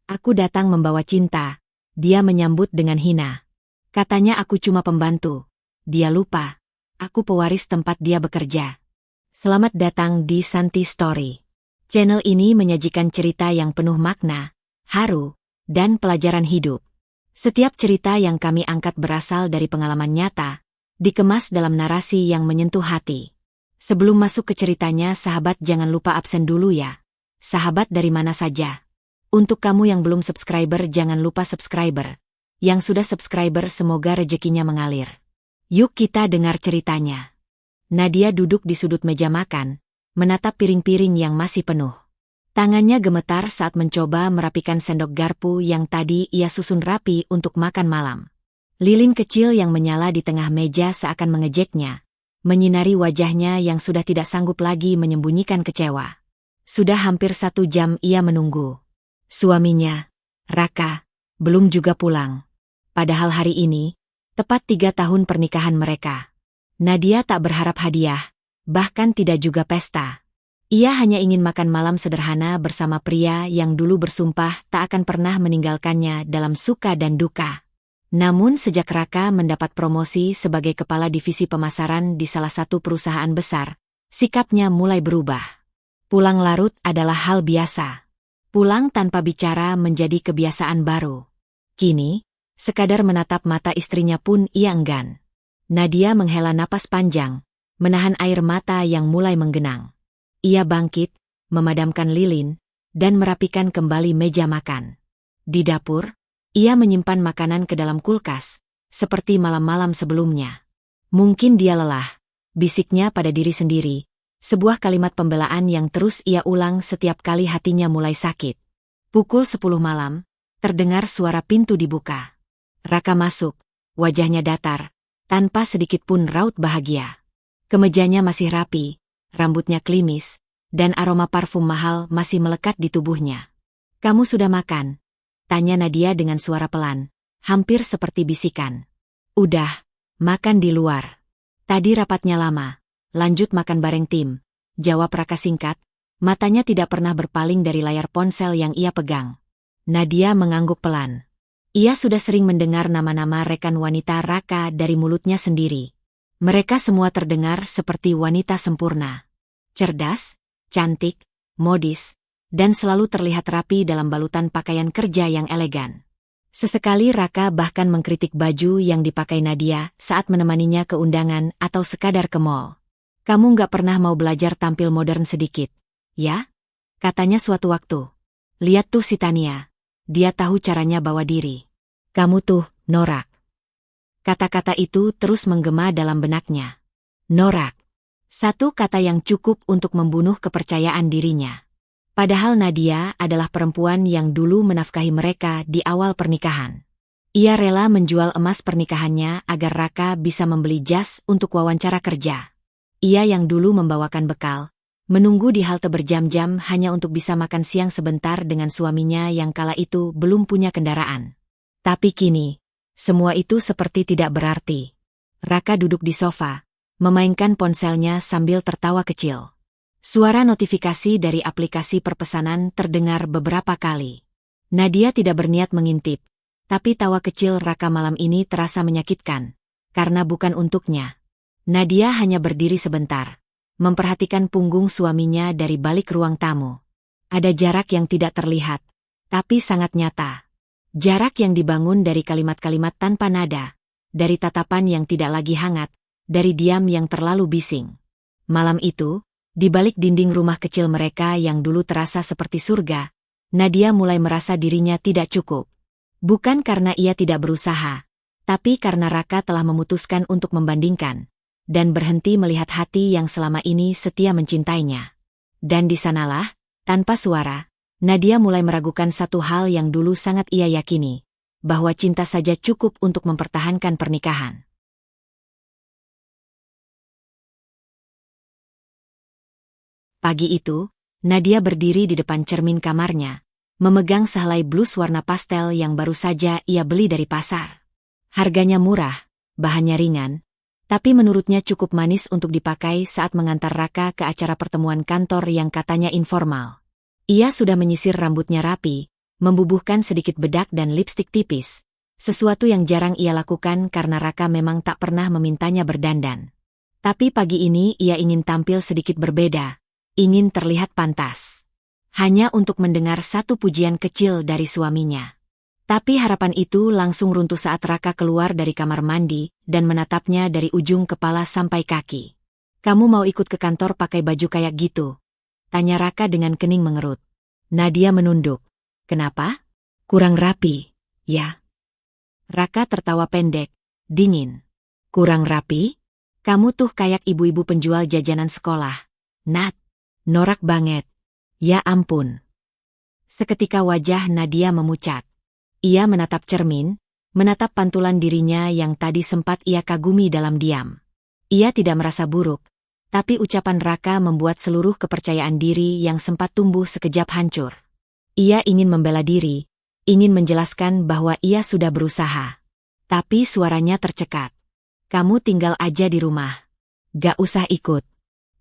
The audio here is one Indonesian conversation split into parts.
Aku datang membawa cinta. Dia menyambut dengan hina. Katanya aku cuma pembantu. Dia lupa. Aku pewaris tempat dia bekerja. Selamat datang di Santi Story. Channel ini menyajikan cerita yang penuh makna, haru, dan pelajaran hidup. Setiap cerita yang kami angkat berasal dari pengalaman nyata, dikemas dalam narasi yang menyentuh hati. Sebelum masuk ke ceritanya, sahabat jangan lupa absen dulu ya. Sahabat dari mana saja. Untuk kamu yang belum subscriber jangan lupa subscriber. Yang sudah subscriber semoga rezekinya mengalir. Yuk kita dengar ceritanya. Nadia duduk di sudut meja makan, menatap piring-piring yang masih penuh. Tangannya gemetar saat mencoba merapikan sendok garpu yang tadi ia susun rapi untuk makan malam. Lilin kecil yang menyala di tengah meja seakan mengejeknya, menyinari wajahnya yang sudah tidak sanggup lagi menyembunyikan kecewa. Sudah hampir 1 jam ia menunggu. Suaminya, Raka, belum juga pulang. Padahal hari ini, tepat 3 tahun pernikahan mereka. Nadia tak berharap hadiah, bahkan tidak juga pesta. Ia hanya ingin makan malam sederhana bersama pria yang dulu bersumpah tak akan pernah meninggalkannya dalam suka dan duka. Namun sejak Raka mendapat promosi sebagai kepala divisi pemasaran di salah satu perusahaan besar, sikapnya mulai berubah. Pulang larut adalah hal biasa. Pulang tanpa bicara menjadi kebiasaan baru. Kini, sekadar menatap mata istrinya pun ia enggan. Nadia menghela napas panjang, menahan air mata yang mulai menggenang. Ia bangkit, memadamkan lilin, dan merapikan kembali meja makan. Di dapur, ia menyimpan makanan ke dalam kulkas, seperti malam-malam sebelumnya. Mungkin dia lelah, bisiknya pada diri sendiri, sebuah kalimat pembelaan yang terus ia ulang setiap kali hatinya mulai sakit. Pukul 10 malam, terdengar suara pintu dibuka. Raka masuk, wajahnya datar, tanpa sedikit pun raut bahagia. Kemejanya masih rapi, rambutnya klimis, dan aroma parfum mahal masih melekat di tubuhnya. "Kamu sudah makan?" tanya Nadia dengan suara pelan, hampir seperti bisikan. "Udah, makan di luar. Tadi rapatnya lama, lanjut makan bareng tim," jawab Raka singkat, matanya tidak pernah berpaling dari layar ponsel yang ia pegang. Nadia mengangguk pelan. Ia sudah sering mendengar nama-nama rekan wanita Raka dari mulutnya sendiri. Mereka semua terdengar seperti wanita sempurna. Cerdas, cantik, modis, dan selalu terlihat rapi dalam balutan pakaian kerja yang elegan. Sesekali Raka bahkan mengkritik baju yang dipakai Nadia saat menemaninya ke undangan atau sekadar ke mall. "Kamu nggak pernah mau belajar tampil modern sedikit, ya?" katanya suatu waktu. "Lihat tuh si Tania, dia tahu caranya bawa diri. Kamu tuh, norak." Kata-kata itu terus menggema dalam benaknya. Norak. Satu kata yang cukup untuk membunuh kepercayaan dirinya. Padahal Nadia adalah perempuan yang dulu menafkahi mereka di awal pernikahan. Ia rela menjual emas pernikahannya agar Raka bisa membeli jas untuk wawancara kerja. Ia yang dulu membawakan bekal, menunggu di halte berjam-jam hanya untuk bisa makan siang sebentar dengan suaminya yang kala itu belum punya kendaraan. Tapi kini, semua itu seperti tidak berarti. Raka duduk di sofa, memainkan ponselnya sambil tertawa kecil. Suara notifikasi dari aplikasi perpesanan terdengar beberapa kali. Nadia tidak berniat mengintip, tapi tawa kecil Raka malam ini terasa menyakitkan, karena bukan untuknya. Nadia hanya berdiri sebentar, memperhatikan punggung suaminya dari balik ruang tamu. Ada jarak yang tidak terlihat, tapi sangat nyata. Jarak yang dibangun dari kalimat-kalimat tanpa nada, dari tatapan yang tidak lagi hangat, dari diam yang terlalu bising. Malam itu, di balik dinding rumah kecil mereka yang dulu terasa seperti surga, Nadia mulai merasa dirinya tidak cukup. Bukan karena ia tidak berusaha, tapi karena Raka telah memutuskan untuk membandingkan, dan berhenti melihat hati yang selama ini setia mencintainya. Dan di sanalah, tanpa suara, Nadia mulai meragukan satu hal yang dulu sangat ia yakini, bahwa cinta saja cukup untuk mempertahankan pernikahan. Pagi itu, Nadia berdiri di depan cermin kamarnya, memegang sehelai blus warna pastel yang baru saja ia beli dari pasar. Harganya murah, bahannya ringan, tapi menurutnya cukup manis untuk dipakai saat mengantar Raka ke acara pertemuan kantor yang katanya informal. Ia sudah menyisir rambutnya rapi, membubuhkan sedikit bedak dan lipstik tipis. Sesuatu yang jarang ia lakukan karena Raka memang tak pernah memintanya berdandan. Tapi pagi ini ia ingin tampil sedikit berbeda, ingin terlihat pantas. Hanya untuk mendengar satu pujian kecil dari suaminya. Tapi harapan itu langsung runtuh saat Raka keluar dari kamar mandi dan menatapnya dari ujung kepala sampai kaki. "Kamu mau ikut ke kantor pakai baju kayak gitu?" tanya Raka dengan kening mengerut. Nadia menunduk. "Kenapa? Kurang rapi, ya?" Raka tertawa pendek, dingin. "Kurang rapi? Kamu tuh kayak ibu-ibu penjual jajanan sekolah. Nat, norak banget. Ya ampun." Seketika wajah Nadia memucat. Ia menatap cermin, menatap pantulan dirinya yang tadi sempat ia kagumi dalam diam. Ia tidak merasa buruk, tapi ucapan Raka membuat seluruh kepercayaan diri yang sempat tumbuh sekejap hancur. Ia ingin membela diri, ingin menjelaskan bahwa ia sudah berusaha. Tapi suaranya tercekat. "Kamu tinggal aja di rumah. Gak usah ikut.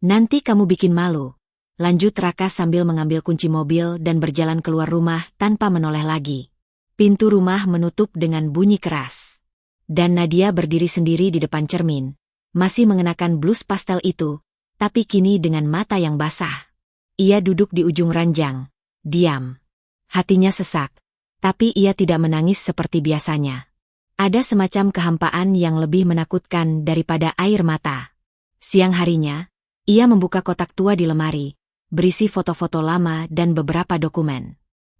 Nanti kamu bikin malu." Lanjut Raka sambil mengambil kunci mobil dan berjalan keluar rumah tanpa menoleh lagi. Pintu rumah menutup dengan bunyi keras. Dan Nadia berdiri sendiri di depan cermin, masih mengenakan blus pastel itu, tapi kini dengan mata yang basah. Ia duduk di ujung ranjang, diam. Hatinya sesak. Tapi ia tidak menangis seperti biasanya. Ada semacam kehampaan yang lebih menakutkan daripada air mata. Siang harinya, ia membuka kotak tua di lemari, berisi foto-foto lama dan beberapa dokumen.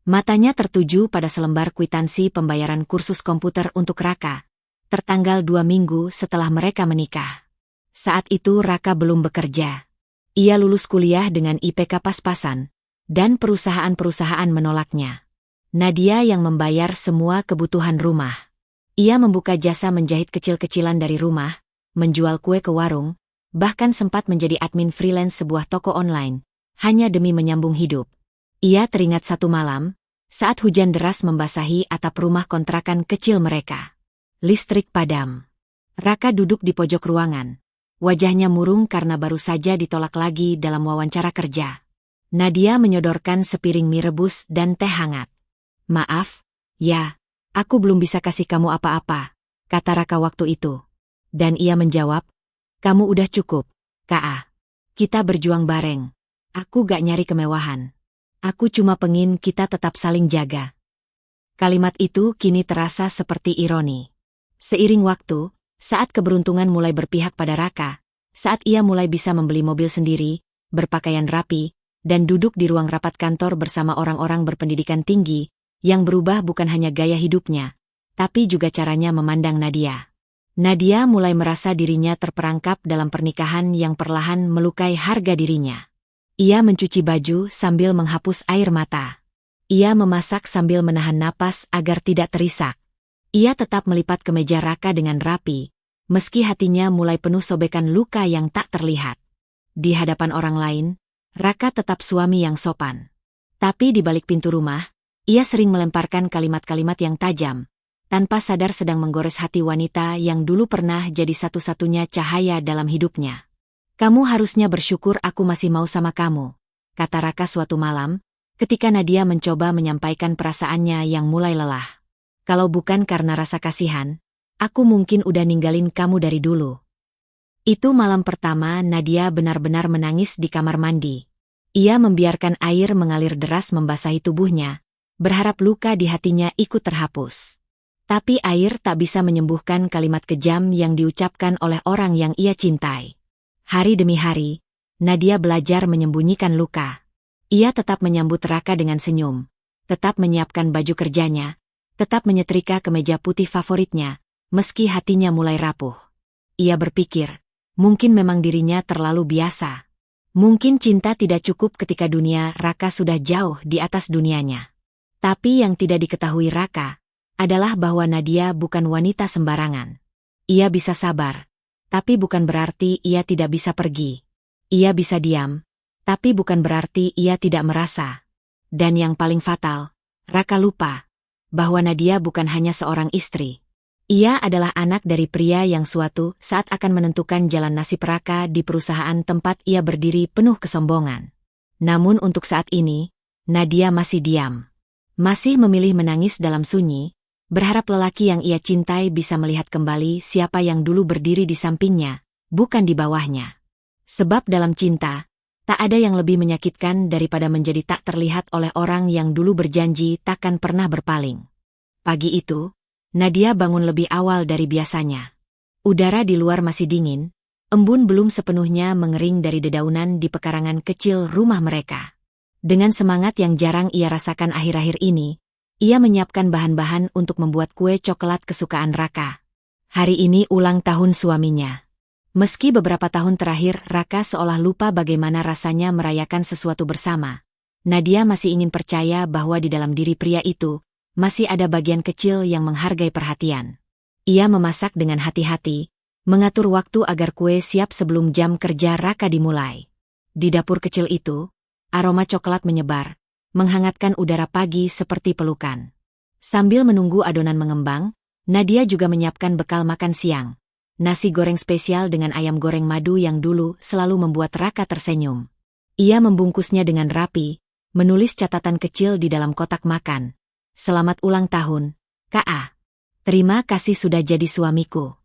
Matanya tertuju pada selembar kwitansi pembayaran kursus komputer untuk Raka, tertanggal 2 minggu setelah mereka menikah. Saat itu Raka belum bekerja. Ia lulus kuliah dengan IPK pas-pasan, dan perusahaan-perusahaan menolaknya. Nadia yang membayar semua kebutuhan rumah. Ia membuka jasa menjahit kecil-kecilan dari rumah, menjual kue ke warung, bahkan sempat menjadi admin freelance sebuah toko online, hanya demi menyambung hidup. Ia teringat satu malam, saat hujan deras membasahi atap rumah kontrakan kecil mereka. Listrik padam. Raka duduk di pojok ruangan. Wajahnya murung karena baru saja ditolak lagi dalam wawancara kerja. Nadia menyodorkan sepiring mie rebus dan teh hangat. "Maaf, ya, aku belum bisa kasih kamu apa-apa," kata Raka waktu itu. Dan ia menjawab, "Kamu udah cukup, Kak. Kita berjuang bareng. Aku gak nyari kemewahan. Aku cuma pengin kita tetap saling jaga." Kalimat itu kini terasa seperti ironi. Seiring waktu, saat keberuntungan mulai berpihak pada Raka, saat ia mulai bisa membeli mobil sendiri, berpakaian rapi, dan duduk di ruang rapat kantor bersama orang-orang berpendidikan tinggi, yang berubah bukan hanya gaya hidupnya, tapi juga caranya memandang Nadia. Nadia mulai merasa dirinya terperangkap dalam pernikahan yang perlahan melukai harga dirinya. Ia mencuci baju sambil menghapus air mata. Ia memasak sambil menahan napas agar tidak terisak. Ia tetap melipat kemeja Raka dengan rapi, meski hatinya mulai penuh sobekan luka yang tak terlihat. Di hadapan orang lain, Raka tetap suami yang sopan. Tapi di balik pintu rumah, ia sering melemparkan kalimat-kalimat yang tajam, tanpa sadar sedang menggores hati wanita yang dulu pernah jadi satu-satunya cahaya dalam hidupnya. "Kamu harusnya bersyukur aku masih mau sama kamu," kata Raka suatu malam, ketika Nadia mencoba menyampaikan perasaannya yang mulai lelah. "Kalau bukan karena rasa kasihan, aku mungkin udah ninggalin kamu dari dulu." Itu malam pertama Nadia benar-benar menangis di kamar mandi. Ia membiarkan air mengalir deras membasahi tubuhnya, berharap luka di hatinya ikut terhapus. Tapi air tak bisa menyembuhkan kalimat kejam yang diucapkan oleh orang yang ia cintai. Hari demi hari, Nadia belajar menyembunyikan luka. Ia tetap menyambut Raka dengan senyum, tetap menyiapkan baju kerjanya, tetap menyetrika kemeja putih favoritnya, meski hatinya mulai rapuh. Ia berpikir, mungkin memang dirinya terlalu biasa. Mungkin cinta tidak cukup ketika dunia Raka sudah jauh di atas dunianya. Tapi yang tidak diketahui Raka adalah bahwa Nadia bukan wanita sembarangan. Ia bisa sabar, tapi bukan berarti ia tidak bisa pergi. Ia bisa diam, tapi bukan berarti ia tidak merasa. Dan yang paling fatal, Raka lupa bahwa Nadia bukan hanya seorang istri. Ia adalah anak dari pria yang suatu saat akan menentukan jalan nasib Raka di perusahaan tempat ia berdiri penuh kesombongan. Namun untuk saat ini, Nadia masih diam. Masih memilih menangis dalam sunyi, berharap lelaki yang ia cintai bisa melihat kembali siapa yang dulu berdiri di sampingnya, bukan di bawahnya. Sebab dalam cinta, tak ada yang lebih menyakitkan daripada menjadi tak terlihat oleh orang yang dulu berjanji takkan pernah berpaling. Pagi itu, Nadia bangun lebih awal dari biasanya. Udara di luar masih dingin, embun belum sepenuhnya mengering dari dedaunan di pekarangan kecil rumah mereka. Dengan semangat yang jarang ia rasakan akhir-akhir ini, ia menyiapkan bahan-bahan untuk membuat kue coklat kesukaan Raka. Hari ini ulang tahun suaminya. Meski beberapa tahun terakhir Raka seolah lupa bagaimana rasanya merayakan sesuatu bersama, Nadia masih ingin percaya bahwa di dalam diri pria itu masih ada bagian kecil yang menghargai perhatian. Ia memasak dengan hati-hati, mengatur waktu agar kue siap sebelum jam kerja Raka dimulai. Di dapur kecil itu, aroma coklat menyebar, menghangatkan udara pagi seperti pelukan. Sambil menunggu adonan mengembang, Nadia juga menyiapkan bekal makan siang. Nasi goreng spesial dengan ayam goreng madu yang dulu selalu membuat Raka tersenyum. Ia membungkusnya dengan rapi, menulis catatan kecil di dalam kotak makan. Selamat ulang tahun, K.A. Terima kasih sudah jadi suamiku.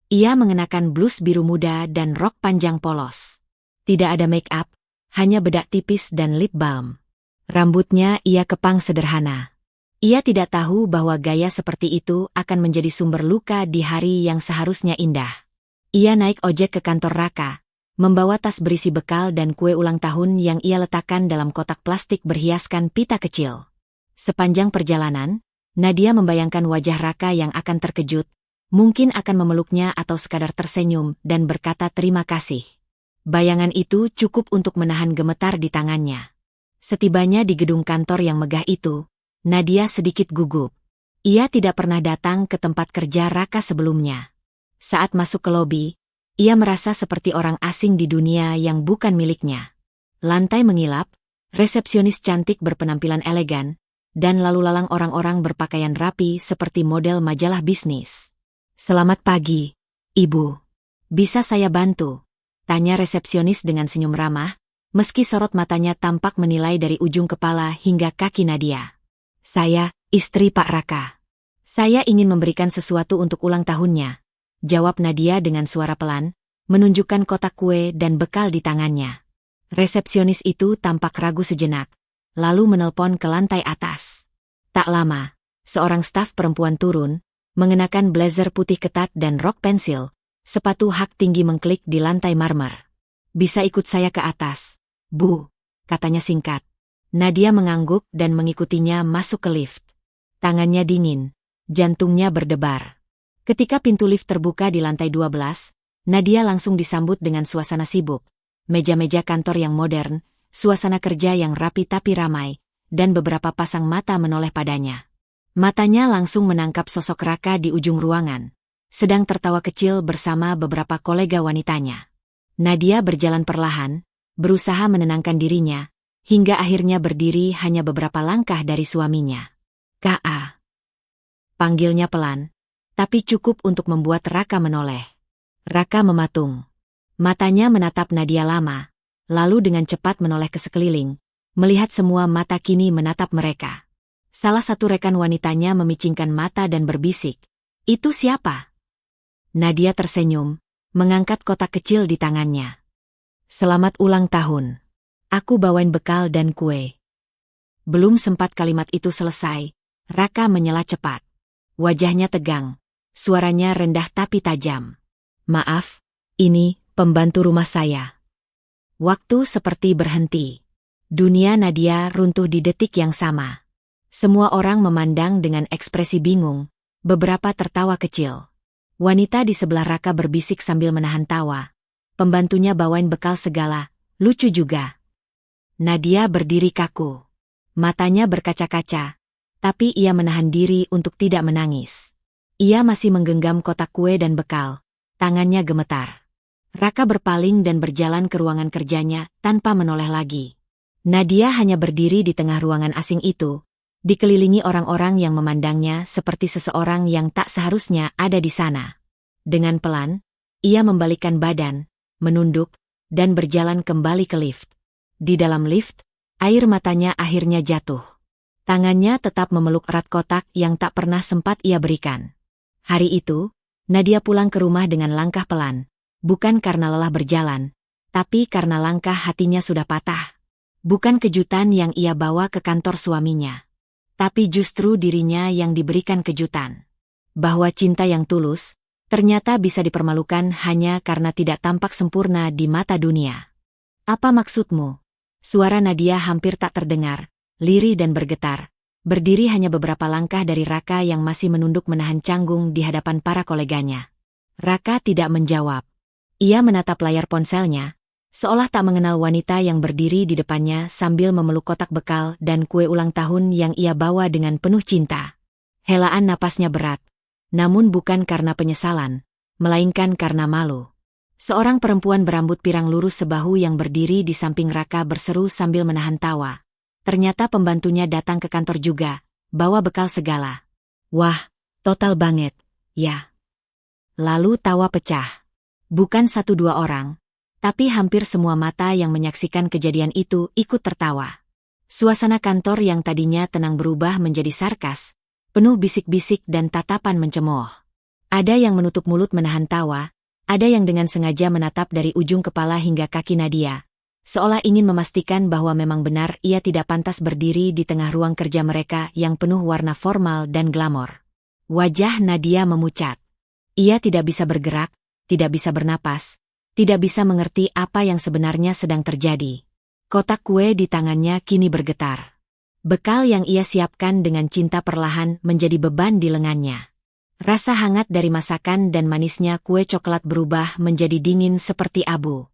Ia mengenakan blus biru muda dan rok panjang polos. Tidak ada make up, hanya bedak tipis dan lip balm. Rambutnya ia kepang sederhana. Ia tidak tahu bahwa gaya seperti itu akan menjadi sumber luka di hari yang seharusnya indah. Ia naik ojek ke kantor Raka, membawa tas berisi bekal dan kue ulang tahun yang ia letakkan dalam kotak plastik berhiaskan pita kecil. Sepanjang perjalanan, Nadia membayangkan wajah Raka yang akan terkejut, mungkin akan memeluknya atau sekadar tersenyum dan berkata terima kasih. Bayangan itu cukup untuk menahan gemetar di tangannya. Setibanya di gedung kantor yang megah itu, Nadia sedikit gugup. Ia tidak pernah datang ke tempat kerja Raka sebelumnya. Saat masuk ke lobi, ia merasa seperti orang asing di dunia yang bukan miliknya. Lantai mengilap, resepsionis cantik berpenampilan elegan, dan lalu lalang orang-orang berpakaian rapi seperti model majalah bisnis. Selamat pagi, Ibu. Bisa saya bantu? Tanya resepsionis dengan senyum ramah, meski sorot matanya tampak menilai dari ujung kepala hingga kaki Nadia. Saya, istri Pak Raka. Saya ingin memberikan sesuatu untuk ulang tahunnya, jawab Nadia dengan suara pelan, menunjukkan kotak kue dan bekal di tangannya. Resepsionis itu tampak ragu sejenak, lalu menelpon ke lantai atas. Tak lama, seorang staf perempuan turun, mengenakan blazer putih ketat dan rok pensil. Sepatu hak tinggi mengklik di lantai marmer. Bisa ikut saya ke atas, Bu, katanya singkat. Nadia mengangguk dan mengikutinya masuk ke lift. Tangannya dingin, jantungnya berdebar. Ketika pintu lift terbuka di lantai 12, Nadia langsung disambut dengan suasana sibuk. Meja-meja kantor yang modern, suasana kerja yang rapi tapi ramai, dan beberapa pasang mata menoleh padanya. Matanya langsung menangkap sosok Raka di ujung ruangan, sedang tertawa kecil bersama beberapa kolega wanitanya. Nadia berjalan perlahan, berusaha menenangkan dirinya, hingga akhirnya berdiri hanya beberapa langkah dari suaminya. K.A. Panggilnya pelan, tapi cukup untuk membuat Raka menoleh. Raka mematung. Matanya menatap Nadia lama, lalu dengan cepat menoleh ke sekeliling, melihat semua mata kini menatap mereka. Salah satu rekan wanitanya memicingkan mata dan berbisik, "Itu siapa?" Nadia tersenyum, mengangkat kotak kecil di tangannya. Selamat ulang tahun. Aku bawain bekal dan kue. Belum sempat kalimat itu selesai, Raka menyela cepat. Wajahnya tegang, suaranya rendah tapi tajam. Maaf, ini pembantu rumah saya. Waktu seperti berhenti. Dunia Nadia runtuh di detik yang sama. Semua orang memandang dengan ekspresi bingung, beberapa tertawa kecil. Wanita di sebelah Raka berbisik sambil menahan tawa. Pembantunya bawain bekal segala, lucu juga. Nadia berdiri kaku. Matanya berkaca-kaca, tapi ia menahan diri untuk tidak menangis. Ia masih menggenggam kotak kue dan bekal, tangannya gemetar. Raka berpaling dan berjalan ke ruangan kerjanya tanpa menoleh lagi. Nadia hanya berdiri di tengah ruangan asing itu, dikelilingi orang-orang yang memandangnya seperti seseorang yang tak seharusnya ada di sana. Dengan pelan, ia membalikkan badan, menunduk, dan berjalan kembali ke lift. Di dalam lift, air matanya akhirnya jatuh. Tangannya tetap memeluk erat kotak yang tak pernah sempat ia berikan. Hari itu, Nadia pulang ke rumah dengan langkah pelan, bukan karena lelah berjalan, tapi karena langkah hatinya sudah patah. Bukan kejutan yang ia bawa ke kantor suaminya, tapi justru dirinya yang diberikan kejutan. Bahwa cinta yang tulus, ternyata bisa dipermalukan hanya karena tidak tampak sempurna di mata dunia. Apa maksudmu? Suara Nadia hampir tak terdengar, lirih dan bergetar, berdiri hanya beberapa langkah dari Raka yang masih menunduk menahan canggung di hadapan para koleganya. Raka tidak menjawab. Ia menatap layar ponselnya, seolah tak mengenal wanita yang berdiri di depannya sambil memeluk kotak bekal dan kue ulang tahun yang ia bawa dengan penuh cinta. Helaan napasnya berat, namun bukan karena penyesalan, melainkan karena malu. Seorang perempuan berambut pirang lurus sebahu yang berdiri di samping Raka berseru sambil menahan tawa. Ternyata pembantunya datang ke kantor juga, bawa bekal segala. Wah, total banget, ya. Lalu tawa pecah. Bukan 1-2 orang, tapi hampir semua mata yang menyaksikan kejadian itu ikut tertawa. Suasana kantor yang tadinya tenang berubah menjadi sarkas, penuh bisik-bisik dan tatapan mencemooh. Ada yang menutup mulut menahan tawa, ada yang dengan sengaja menatap dari ujung kepala hingga kaki Nadia, seolah ingin memastikan bahwa memang benar ia tidak pantas berdiri di tengah ruang kerja mereka yang penuh warna formal dan glamor. Wajah Nadia memucat. Ia tidak bisa bergerak, tidak bisa bernapas, tidak bisa mengerti apa yang sebenarnya sedang terjadi. Kotak kue di tangannya kini bergetar. Bekal yang ia siapkan dengan cinta perlahan menjadi beban di lengannya. Rasa hangat dari masakan dan manisnya kue coklat berubah menjadi dingin seperti abu.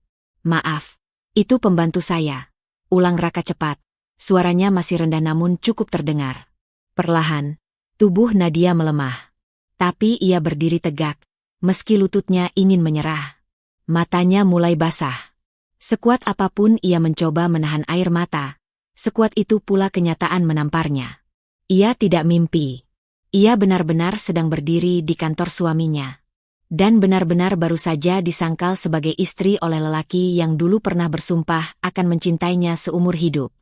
Maaf, itu pembantu saya. Ulang Raka cepat. Suaranya masih rendah namun cukup terdengar. Perlahan, tubuh Nadia melemah. Tapi ia berdiri tegak, meski lututnya ingin menyerah. Matanya mulai basah. Sekuat apapun ia mencoba menahan air mata, sekuat itu pula kenyataan menamparnya. Ia tidak mimpi. Ia benar-benar sedang berdiri di kantor suaminya. Dan benar-benar baru saja disangkal sebagai istri oleh lelaki yang dulu pernah bersumpah akan mencintainya seumur hidup.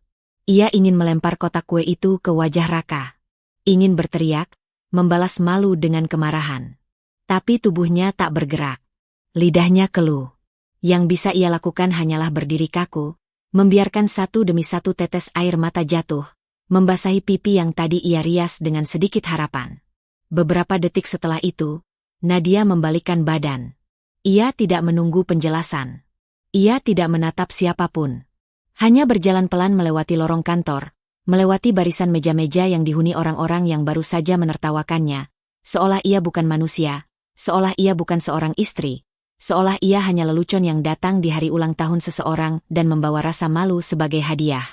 Ia ingin melempar kotak kue itu ke wajah Raka. Ingin berteriak, membalas malu dengan kemarahan. Tapi tubuhnya tak bergerak. Lidahnya keluh. Yang bisa ia lakukan hanyalah berdiri kaku, membiarkan satu demi satu tetes air mata jatuh, membasahi pipi yang tadi ia rias dengan sedikit harapan. Beberapa detik setelah itu, Nadia membalikkan badan. Ia tidak menunggu penjelasan. Ia tidak menatap siapapun. Hanya berjalan pelan melewati lorong kantor, melewati barisan meja-meja yang dihuni orang-orang yang baru saja menertawakannya, seolah ia bukan manusia, seolah ia bukan seorang istri, seolah ia hanya lelucon yang datang di hari ulang tahun seseorang dan membawa rasa malu sebagai hadiah.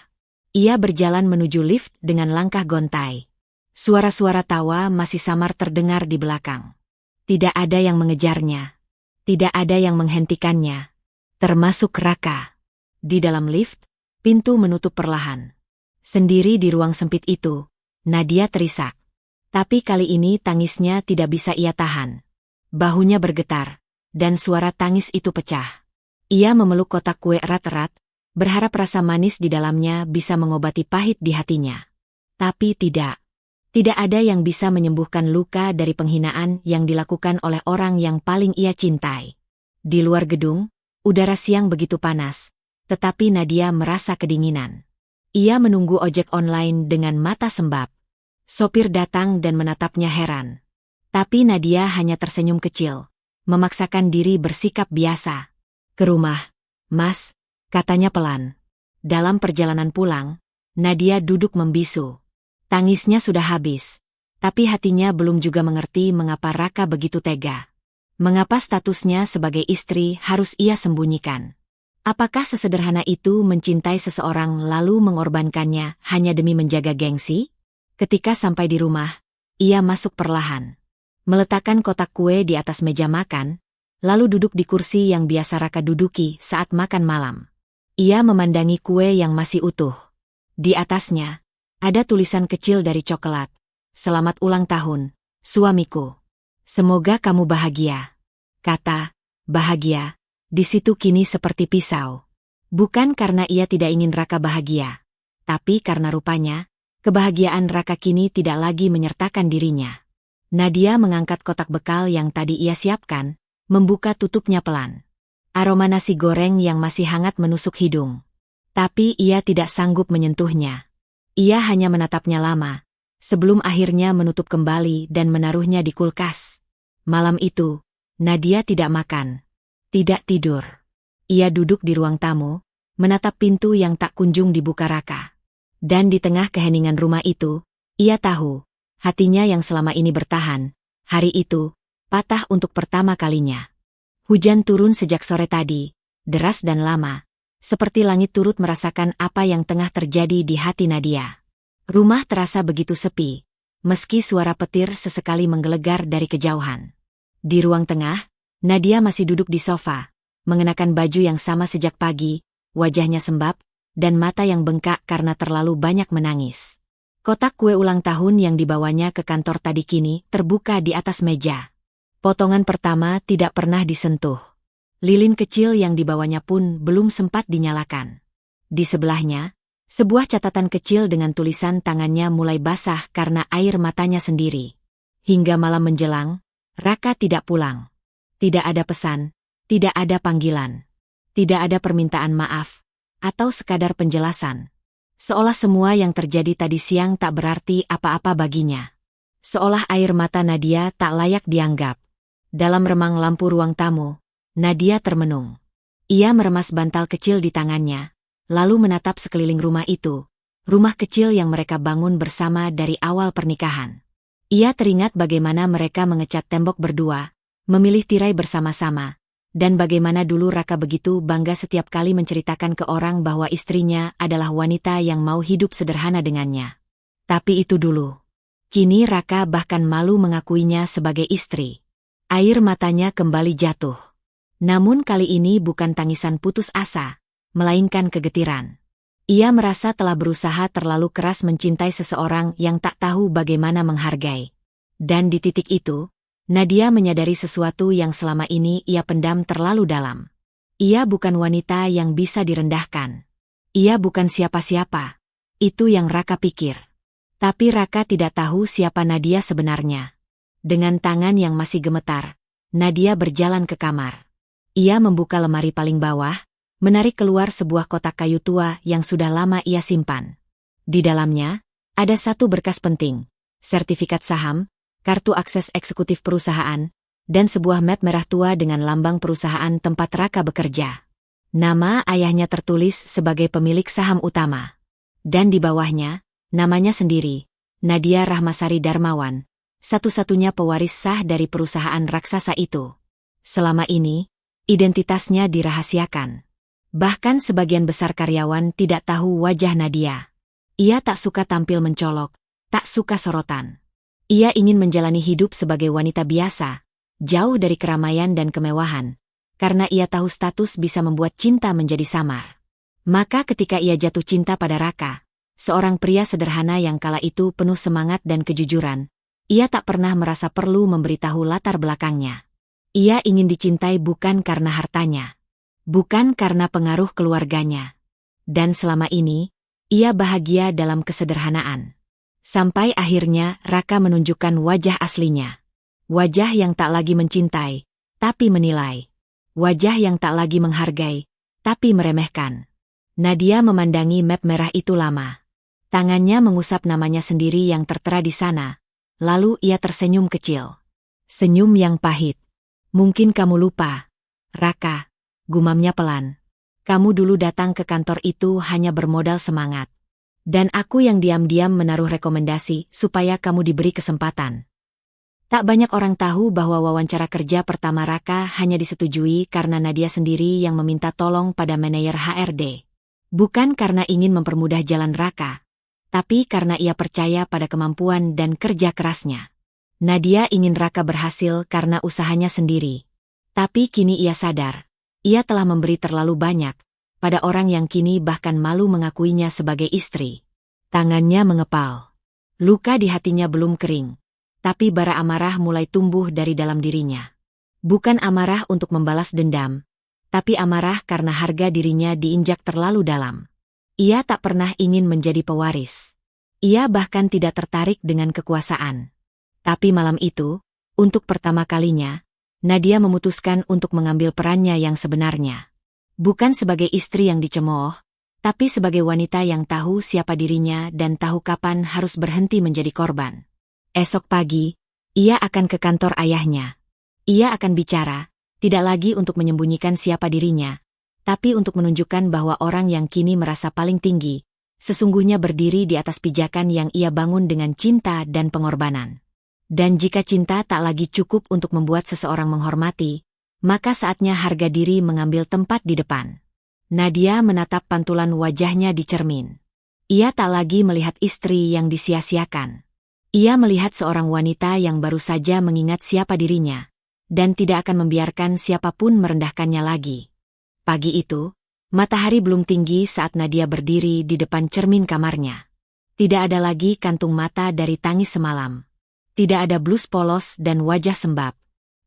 Ia berjalan menuju lift dengan langkah gontai. Suara-suara tawa masih samar terdengar di belakang. Tidak ada yang mengejarnya. Tidak ada yang menghentikannya. Termasuk Raka. Di dalam lift, pintu menutup perlahan. Sendiri di ruang sempit itu, Nadia terisak. Tapi kali ini tangisnya tidak bisa ia tahan. Bahunya bergetar, dan suara tangis itu pecah. Ia memeluk kotak kue erat-erat, berharap rasa manis di dalamnya bisa mengobati pahit di hatinya. Tapi tidak. Tidak ada yang bisa menyembuhkan luka dari penghinaan yang dilakukan oleh orang yang paling ia cintai. Di luar gedung, udara siang begitu panas, tetapi Nadia merasa kedinginan. Ia menunggu ojek online dengan mata sembab. Sopir datang dan menatapnya heran. Tapi Nadia hanya tersenyum kecil, memaksakan diri bersikap biasa. Ke rumah, Mas, katanya pelan. Dalam perjalanan pulang, Nadia duduk membisu. Tangisnya sudah habis, tapi hatinya belum juga mengerti mengapa Raka begitu tega. Mengapa statusnya sebagai istri harus ia sembunyikan? Apakah sesederhana itu mencintai seseorang lalu mengorbankannya hanya demi menjaga gengsi? Ketika sampai di rumah, ia masuk perlahan. Meletakkan kotak kue di atas meja makan, lalu duduk di kursi yang biasa Raka duduki saat makan malam. Ia memandangi kue yang masih utuh. Di atasnya, ada tulisan kecil dari coklat. Selamat ulang tahun, suamiku. Semoga kamu bahagia. Kata, bahagia, di situ kini seperti pisau. Bukan karena ia tidak ingin Raka bahagia, tapi karena rupanya, Kebahagiaan Raka kini tidak lagi menyertakan dirinya. Nadia mengangkat kotak bekal yang tadi ia siapkan, membuka tutupnya pelan. Aroma nasi goreng yang masih hangat menusuk hidung. Tapi ia tidak sanggup menyentuhnya. Ia hanya menatapnya lama, sebelum akhirnya menutup kembali dan menaruhnya di kulkas. Malam itu, Nadia tidak makan, tidak tidur. Ia duduk di ruang tamu, menatap pintu yang tak kunjung dibuka Raka. Dan di tengah keheningan rumah itu, ia tahu, hatinya yang selama ini bertahan, hari itu, patah untuk pertama kalinya. Hujan turun sejak sore tadi, deras dan lama, seperti langit turut merasakan apa yang tengah terjadi di hati Nadia. Rumah terasa begitu sepi, meski suara petir sesekali menggelegar dari kejauhan. Di ruang tengah, Nadia masih duduk di sofa, mengenakan baju yang sama sejak pagi, wajahnya sembab, dan mata yang bengkak karena terlalu banyak menangis. Kotak kue ulang tahun yang dibawanya ke kantor tadi kini terbuka di atas meja. Potongan pertama tidak pernah disentuh. Lilin kecil yang dibawanya pun belum sempat dinyalakan. Di sebelahnya, sebuah catatan kecil dengan tulisan tangannya mulai basah karena air matanya sendiri. Hingga malam menjelang, Raka tidak pulang. Tidak ada pesan, tidak ada panggilan, tidak ada permintaan maaf, atau sekadar penjelasan. Seolah semua yang terjadi tadi siang tak berarti apa-apa baginya. Seolah air mata Nadia tak layak dianggap. Dalam remang lampu ruang tamu, Nadia termenung. Ia meremas bantal kecil di tangannya, lalu menatap sekeliling rumah itu, rumah kecil yang mereka bangun bersama dari awal pernikahan. Ia teringat bagaimana mereka mengecat tembok berdua, memilih tirai bersama-sama, dan bagaimana dulu Raka begitu bangga setiap kali menceritakan ke orang bahwa istrinya adalah wanita yang mau hidup sederhana dengannya. Tapi itu dulu. Kini Raka bahkan malu mengakuinya sebagai istri. Air matanya kembali jatuh. Namun kali ini bukan tangisan putus asa, melainkan kegetiran. Ia merasa telah berusaha terlalu keras mencintai seseorang yang tak tahu bagaimana menghargai. Dan di titik itu, Nadia menyadari sesuatu yang selama ini ia pendam terlalu dalam. Ia bukan wanita yang bisa direndahkan. Ia bukan siapa-siapa. Itu yang Raka pikir. Tapi Raka tidak tahu siapa Nadia sebenarnya. Dengan tangan yang masih gemetar, Nadia berjalan ke kamar. Ia membuka lemari paling bawah, menarik keluar sebuah kotak kayu tua yang sudah lama ia simpan. Di dalamnya, ada satu berkas penting, sertifikat saham, kartu akses eksekutif perusahaan, dan sebuah map merah tua dengan lambang perusahaan tempat Raka bekerja. Nama ayahnya tertulis sebagai pemilik saham utama. Dan di bawahnya, namanya sendiri, Nadia Rahmasari Darmawan, satu-satunya pewaris sah dari perusahaan raksasa itu. Selama ini, identitasnya dirahasiakan. Bahkan sebagian besar karyawan tidak tahu wajah Nadia. Ia tak suka tampil mencolok, tak suka sorotan. Ia ingin menjalani hidup sebagai wanita biasa, jauh dari keramaian dan kemewahan, karena ia tahu status bisa membuat cinta menjadi samar. Maka ketika ia jatuh cinta pada Raka, seorang pria sederhana yang kala itu penuh semangat dan kejujuran, ia tak pernah merasa perlu memberitahu latar belakangnya. Ia ingin dicintai bukan karena hartanya, bukan karena pengaruh keluarganya. Dan selama ini, ia bahagia dalam kesederhanaan. Sampai akhirnya Raka menunjukkan wajah aslinya. Wajah yang tak lagi mencintai, tapi menilai. Wajah yang tak lagi menghargai, tapi meremehkan. Nadia memandangi map merah itu lama. Tangannya mengusap namanya sendiri yang tertera di sana. Lalu ia tersenyum kecil. Senyum yang pahit. Mungkin kamu lupa, Raka, gumamnya pelan. Kamu dulu datang ke kantor itu hanya bermodal semangat. Dan aku yang diam-diam menaruh rekomendasi supaya kamu diberi kesempatan. Tak banyak orang tahu bahwa wawancara kerja pertama Raka hanya disetujui karena Nadia sendiri yang meminta tolong pada manajer HRD. Bukan karena ingin mempermudah jalan Raka, tapi karena ia percaya pada kemampuan dan kerja kerasnya. Nadia ingin Raka berhasil karena usahanya sendiri. Tapi kini ia sadar, ia telah memberi terlalu banyak pada orang yang kini bahkan malu mengakuinya sebagai istri. Tangannya mengepal. Luka di hatinya belum kering, tapi bara amarah mulai tumbuh dari dalam dirinya. Bukan amarah untuk membalas dendam, tapi amarah karena harga dirinya diinjak terlalu dalam. Ia tak pernah ingin menjadi pewaris. Ia bahkan tidak tertarik dengan kekuasaan. Tapi malam itu, untuk pertama kalinya, Nadia memutuskan untuk mengambil perannya yang sebenarnya. Bukan sebagai istri yang dicemooh, tapi sebagai wanita yang tahu siapa dirinya dan tahu kapan harus berhenti menjadi korban. Esok pagi, ia akan ke kantor ayahnya. Ia akan bicara, tidak lagi untuk menyembunyikan siapa dirinya, tapi untuk menunjukkan bahwa orang yang kini merasa paling tinggi, sesungguhnya berdiri di atas pijakan yang ia bangun dengan cinta dan pengorbanan. Dan jika cinta tak lagi cukup untuk membuat seseorang menghormati, maka saatnya harga diri mengambil tempat di depan. Nadia menatap pantulan wajahnya di cermin. Ia tak lagi melihat istri yang disia-siakan. Ia melihat seorang wanita yang baru saja mengingat siapa dirinya, dan tidak akan membiarkan siapapun merendahkannya lagi. Pagi itu, matahari belum tinggi saat Nadia berdiri di depan cermin kamarnya. Tidak ada lagi kantung mata dari tangis semalam. Tidak ada blus polos dan wajah sembab.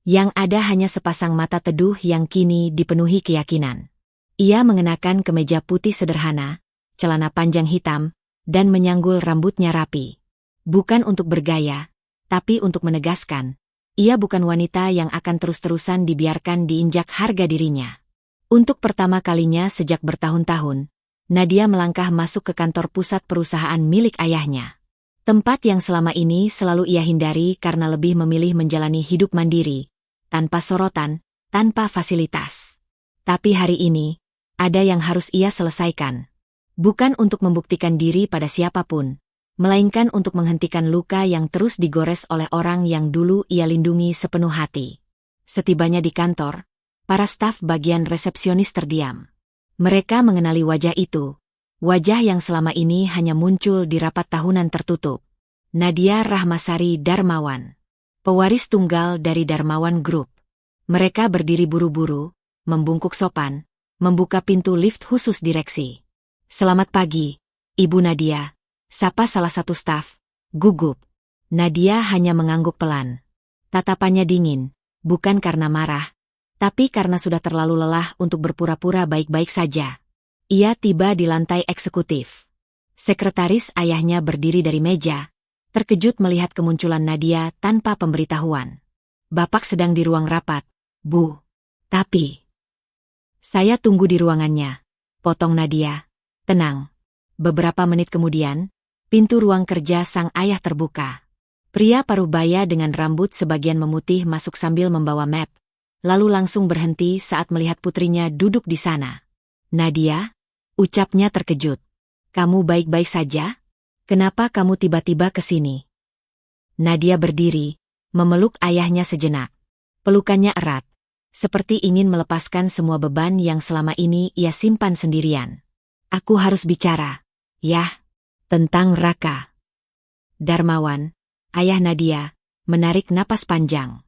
Yang ada hanya sepasang mata teduh yang kini dipenuhi keyakinan. Ia mengenakan kemeja putih sederhana, celana panjang hitam, dan menyanggul rambutnya rapi. Bukan untuk bergaya, tapi untuk menegaskan, ia bukan wanita yang akan terus-terusan dibiarkan diinjak harga dirinya. Untuk pertama kalinya sejak bertahun-tahun, Nadia melangkah masuk ke kantor pusat perusahaan milik ayahnya. Tempat yang selama ini selalu ia hindari karena lebih memilih menjalani hidup mandiri, tanpa sorotan, tanpa fasilitas. Tapi hari ini, ada yang harus ia selesaikan. Bukan untuk membuktikan diri pada siapapun, melainkan untuk menghentikan luka yang terus digores oleh orang yang dulu ia lindungi sepenuh hati. Setibanya di kantor, para staf bagian resepsionis terdiam. Mereka mengenali wajah itu, wajah yang selama ini hanya muncul di rapat tahunan tertutup. Nadia Rahmasari Darmawan, pewaris tunggal dari Darmawan Group. Mereka berdiri buru-buru, membungkuk sopan, membuka pintu lift khusus direksi. "Selamat pagi, Ibu Nadia," sapa salah satu staf, gugup. Nadia hanya mengangguk pelan. Tatapannya dingin, bukan karena marah, tapi karena sudah terlalu lelah untuk berpura-pura baik-baik saja. Ia tiba di lantai eksekutif. Sekretaris ayahnya berdiri dari meja, terkejut melihat kemunculan Nadia tanpa pemberitahuan. "Bapak sedang di ruang rapat, Bu." "Tapi saya tunggu di ruangannya," potong Nadia. "Tenang." Beberapa menit kemudian, pintu ruang kerja sang ayah terbuka. Pria parubaya dengan rambut sebagian memutih masuk sambil membawa map, lalu langsung berhenti saat melihat putrinya duduk di sana. "Nadia?" ucapnya terkejut. "Kamu baik-baik saja? Kenapa kamu tiba-tiba ke sini?" Nadia berdiri, memeluk ayahnya sejenak. Pelukannya erat, seperti ingin melepaskan semua beban yang selama ini ia simpan sendirian. "Aku harus bicara, Yah, tentang Raka." Darmawan, ayah Nadia, menarik napas panjang.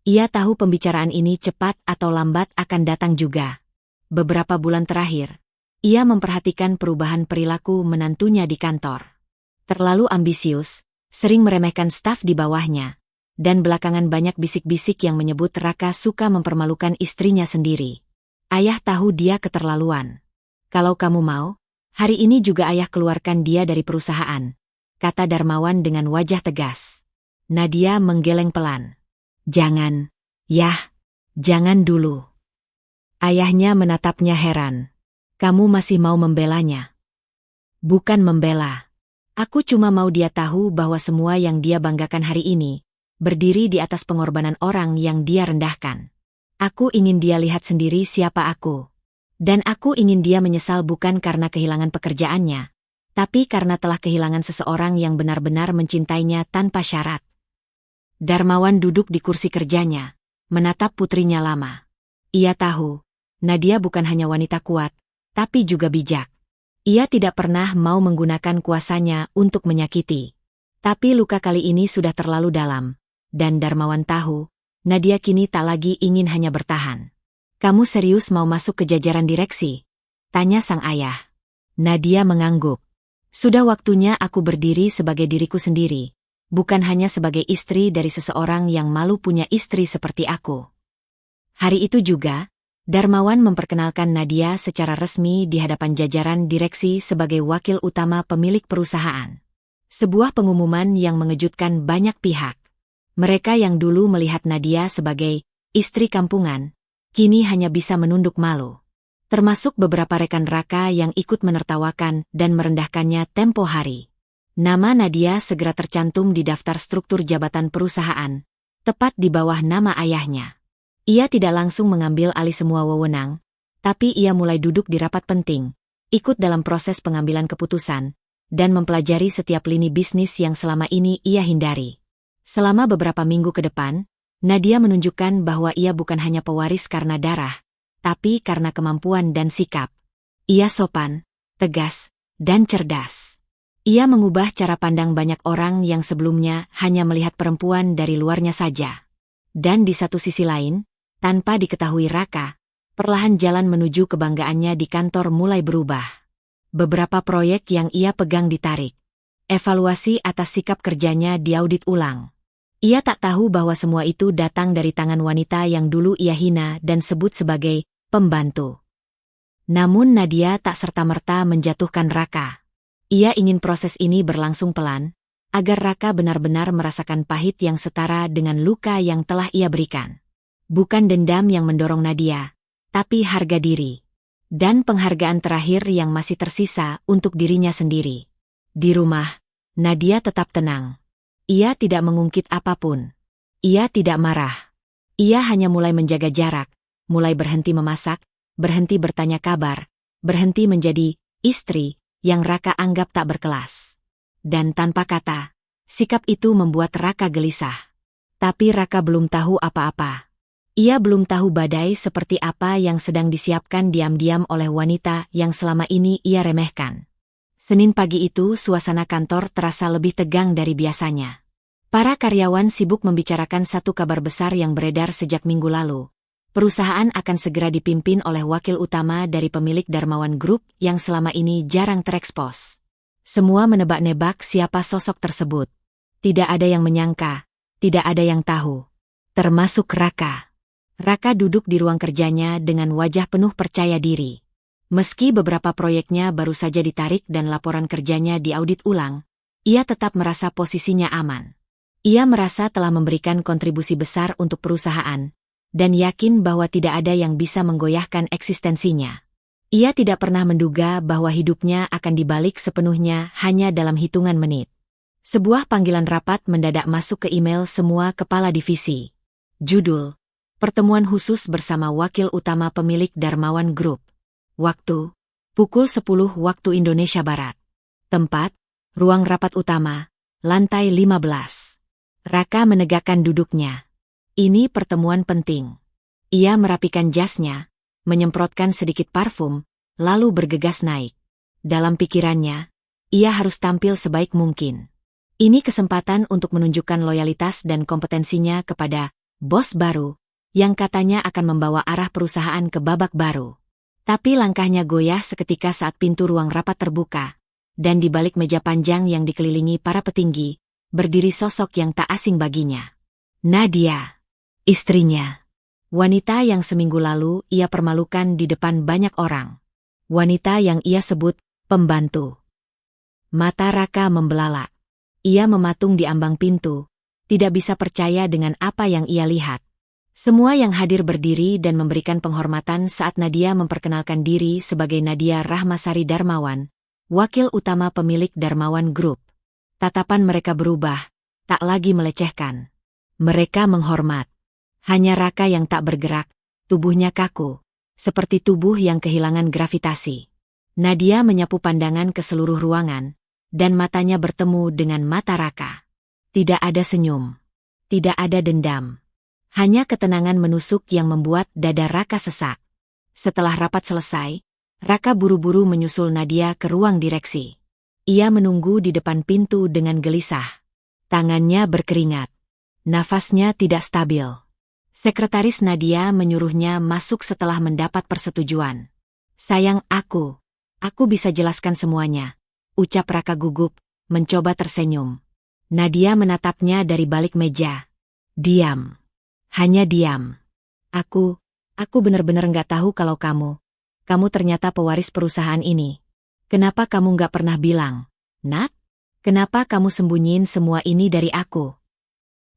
Ia tahu pembicaraan ini cepat atau lambat akan datang juga. Beberapa bulan terakhir, ia memperhatikan perubahan perilaku menantunya di kantor. Terlalu ambisius, sering meremehkan staf di bawahnya, dan belakangan banyak bisik-bisik yang menyebut Raka suka mempermalukan istrinya sendiri. Ayah tahu dia keterlaluan. "Kalau kamu mau, hari ini juga ayah keluarkan dia dari perusahaan," kata Darmawan dengan wajah tegas. Nadia menggeleng pelan. "Jangan, Yah, jangan dulu." Ayahnya menatapnya heran. "Kamu masih mau membelanya?" "Bukan membela. Aku cuma mau dia tahu bahwa semua yang dia banggakan hari ini, berdiri di atas pengorbanan orang yang dia rendahkan. Aku ingin dia lihat sendiri siapa aku. Dan aku ingin dia menyesal bukan karena kehilangan pekerjaannya, tapi karena telah kehilangan seseorang yang benar-benar mencintainya tanpa syarat." Darmawan duduk di kursi kerjanya, menatap putrinya lama. Ia tahu, Nadia bukan hanya wanita kuat, tapi juga bijak. Ia tidak pernah mau menggunakan kuasanya untuk menyakiti. Tapi luka kali ini sudah terlalu dalam, dan Darmawan tahu, Nadia kini tak lagi ingin hanya bertahan. "Kamu serius mau masuk ke jajaran direksi?" tanya sang ayah. Nadia mengangguk. "Sudah waktunya aku berdiri sebagai diriku sendiri, bukan hanya sebagai istri dari seseorang yang malu punya istri seperti aku." Hari itu juga, Darmawan memperkenalkan Nadia secara resmi di hadapan jajaran direksi sebagai wakil utama pemilik perusahaan. Sebuah pengumuman yang mengejutkan banyak pihak. Mereka yang dulu melihat Nadia sebagai istri kampungan, kini hanya bisa menunduk malu. Termasuk beberapa rekan Raka yang ikut menertawakan dan merendahkannya tempo hari. Nama Nadia segera tercantum di daftar struktur jabatan perusahaan, tepat di bawah nama ayahnya. Ia tidak langsung mengambil alih semua wewenang, tapi ia mulai duduk di rapat penting, ikut dalam proses pengambilan keputusan, dan mempelajari setiap lini bisnis yang selama ini ia hindari. Selama beberapa minggu ke depan, Nadia menunjukkan bahwa ia bukan hanya pewaris karena darah, tapi karena kemampuan dan sikap. Ia sopan, tegas, dan cerdas. Ia mengubah cara pandang banyak orang yang sebelumnya hanya melihat perempuan dari luarnya saja. Dan di satu sisi lain, tanpa diketahui Raka, perlahan jalan menuju kebanggaannya di kantor mulai berubah. Beberapa proyek yang ia pegang ditarik. Evaluasi atas sikap kerjanya diaudit ulang. Ia tak tahu bahwa semua itu datang dari tangan wanita yang dulu ia hina dan sebut sebagai pembantu. Namun Nadia tak serta-merta menjatuhkan Raka. Ia ingin proses ini berlangsung pelan, agar Raka benar-benar merasakan pahit yang setara dengan luka yang telah ia berikan. Bukan dendam yang mendorong Nadia, tapi harga diri. Dan penghargaan terakhir yang masih tersisa untuk dirinya sendiri. Di rumah, Nadia tetap tenang. Ia tidak mengungkit apapun. Ia tidak marah. Ia hanya mulai menjaga jarak, mulai berhenti memasak, berhenti bertanya kabar, berhenti menjadi istri yang Raka anggap tak berkelas. Dan tanpa kata, sikap itu membuat Raka gelisah. Tapi Raka belum tahu apa-apa. Ia belum tahu badai seperti apa yang sedang disiapkan diam-diam oleh wanita yang selama ini ia remehkan. Senin pagi itu suasana kantor terasa lebih tegang dari biasanya. Para karyawan sibuk membicarakan satu kabar besar yang beredar sejak minggu lalu. Perusahaan akan segera dipimpin oleh wakil utama dari pemilik Darmawan Group yang selama ini jarang terekspos. Semua menebak-nebak siapa sosok tersebut. Tidak ada yang menyangka, tidak ada yang tahu. Termasuk Raka. Raka duduk di ruang kerjanya dengan wajah penuh percaya diri. Meski beberapa proyeknya baru saja ditarik dan laporan kerjanya diaudit ulang, ia tetap merasa posisinya aman. Ia merasa telah memberikan kontribusi besar untuk perusahaan, dan yakin bahwa tidak ada yang bisa menggoyahkan eksistensinya. Ia tidak pernah menduga bahwa hidupnya akan dibalik sepenuhnya hanya dalam hitungan menit. Sebuah panggilan rapat mendadak masuk ke email semua kepala divisi. Judul: Pertemuan khusus bersama wakil utama pemilik Darmawan Group. Waktu: pukul 10 waktu Indonesia Barat. Tempat: ruang rapat utama, lantai 15. Raka menegakkan duduknya. Ini pertemuan penting. Ia merapikan jasnya, menyemprotkan sedikit parfum, lalu bergegas naik. Dalam pikirannya, ia harus tampil sebaik mungkin. Ini kesempatan untuk menunjukkan loyalitas dan kompetensinya kepada bos baru, yang katanya akan membawa arah perusahaan ke babak baru. Tapi langkahnya goyah seketika saat pintu ruang rapat terbuka, dan di balik meja panjang yang dikelilingi para petinggi, berdiri sosok yang tak asing baginya. Nadia, istrinya. Wanita yang seminggu lalu ia permalukan di depan banyak orang. Wanita yang ia sebut pembantu. Mata Raka membelalak. Ia mematung di ambang pintu, tidak bisa percaya dengan apa yang ia lihat. Semua yang hadir berdiri dan memberikan penghormatan saat Nadia memperkenalkan diri sebagai Nadia Rahmasari Darmawan, wakil utama pemilik Darmawan Group. Tatapan mereka berubah, tak lagi melecehkan. Mereka menghormat. Hanya Raka yang tak bergerak, tubuhnya kaku, seperti tubuh yang kehilangan gravitasi. Nadia menyapu pandangan ke seluruh ruangan, dan matanya bertemu dengan mata Raka. Tidak ada senyum. Tidak ada dendam. Hanya ketenangan menusuk yang membuat dada Raka sesak. Setelah rapat selesai, Raka buru-buru menyusul Nadia ke ruang direksi. Ia menunggu di depan pintu dengan gelisah. Tangannya berkeringat. Nafasnya tidak stabil. Sekretaris Nadia menyuruhnya masuk setelah mendapat persetujuan. Sayang aku bisa jelaskan semuanya, ucap Raka gugup, mencoba tersenyum. Nadia menatapnya dari balik meja. Diam. Hanya diam. Aku benar-benar nggak tahu kalau kamu ternyata pewaris perusahaan ini. Kenapa kamu nggak pernah bilang, Nat? Kenapa kamu sembunyiin semua ini dari aku?